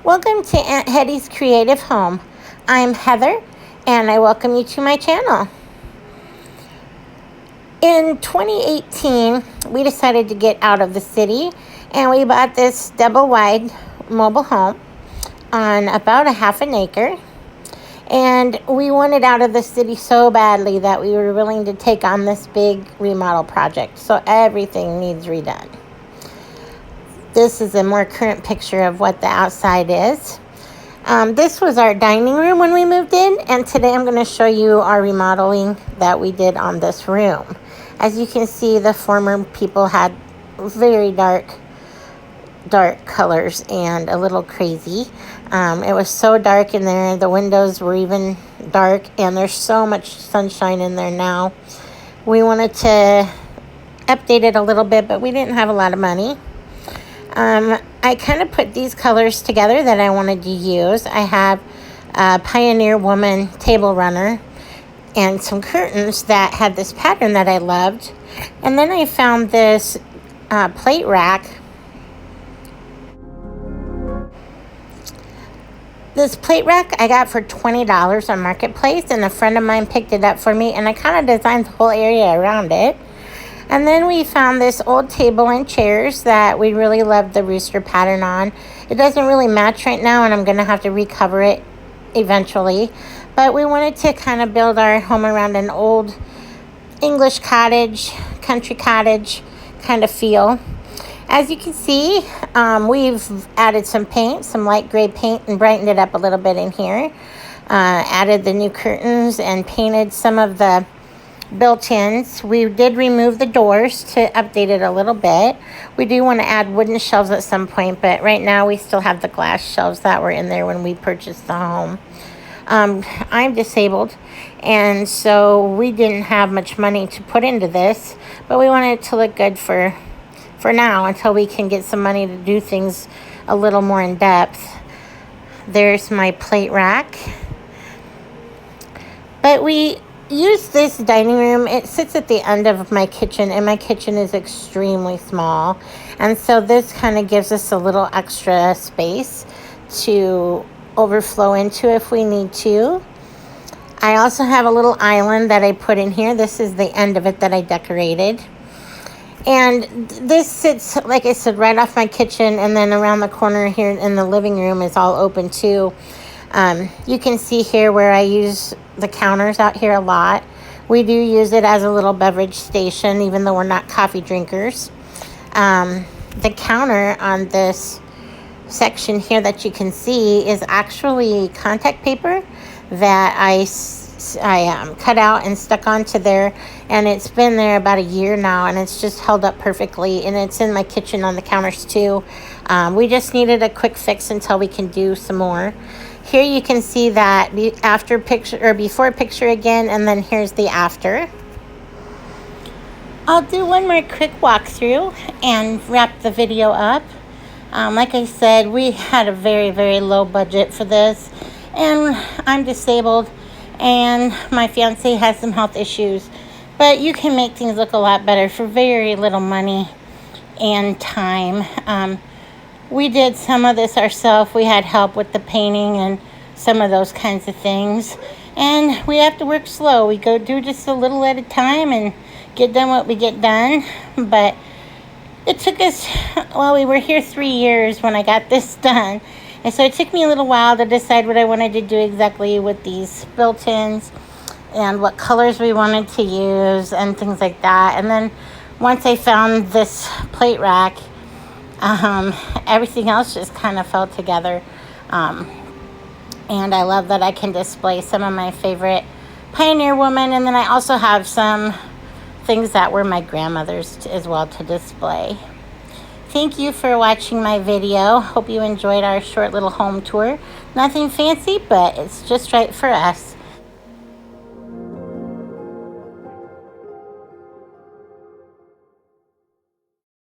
Welcome to Aunt Heady's Creative Home. I'm Heather, and I welcome you to my channel. In 2018, we decided to get out of the city, and we bought this double-wide mobile home on about a half an acre. And we wanted out of the city so badly that we were willing to take on this big remodel project. So everything needs redone. This is a more current picture of what the outside is. This was our dining room when we moved in, and today I'm going to show you our remodeling that we did on this room. As you can see, the former people had very dark colors and a little crazy. It was so dark in there. The windows were even dark, and there's so much sunshine in there now. We wanted to update it a little bit, but we didn't have a lot of money. I kind of put these colors together that I wanted to use. I have a Pioneer Woman table runner and some curtains that had this pattern that I loved. And then I found this plate rack. This plate rack I got for $20 on Marketplace, and a friend of mine picked it up for me, and I kind of designed the whole area around it. And then we found this old table and chairs that we really loved the rooster pattern on. It doesn't really match right now, and I'm going to have to recover it eventually. But we wanted to kind of build our home around an old English cottage, country cottage kind of feel. As you can see, we've added some paint, some light gray paint, and brightened it up a little bit in here. Added the new curtains and painted some of the built-ins. We did remove the doors to update it a little bit. We do want to add wooden shelves at some point, but right now we still have the glass shelves that were in there when we purchased the home. I'm disabled, and so we didn't have much money to put into this, but we wanted it to look good for now until we can get some money to do things a little more in depth. There's my plate rack. But we use this dining room. It sits at the end of my kitchen, and my kitchen is extremely small, and so this kind of gives us a little extra space to overflow into if we need to. I also have a little island that I put in here. This is the end of it that I decorated, and this sits, like I said, right off my kitchen, and then around the corner here in the living room is all open too. You can see here where I use the counters out here a lot. We do use it as a little beverage station, even though we're not coffee drinkers. The counter on this section here that you can see is actually contact paper that I cut out and stuck onto there, and it's been there about a year now, and it's just held up perfectly, and it's in my kitchen on the counters too. We just needed a quick fix until we can do some more. Here you can see that after picture or before picture again, and then here's the after. I'll do one more quick walkthrough and wrap the video up. Like I said, we had a very, very low budget for this, and I'm disabled, and my fiance has some health issues, but you can make things look a lot better for very little money and time. We did some of this ourselves. We had help with the painting and some of those kinds of things. And we have to work slow. We go do just a little at a time and get done what we get done. But it took us, well, we were here 3 years when I got this done. And so it took me a little while to decide what I wanted to do exactly with these built-ins and what colors we wanted to use and things like that. And then once I found this plate rack, everything else just kind of fell together. And I love that I can display some of my favorite Pioneer Woman, and then I also have some things that were my grandmother's as well to display. Thank you for watching my video. Hope you enjoyed our short little home tour. Nothing fancy, but it's just right for us.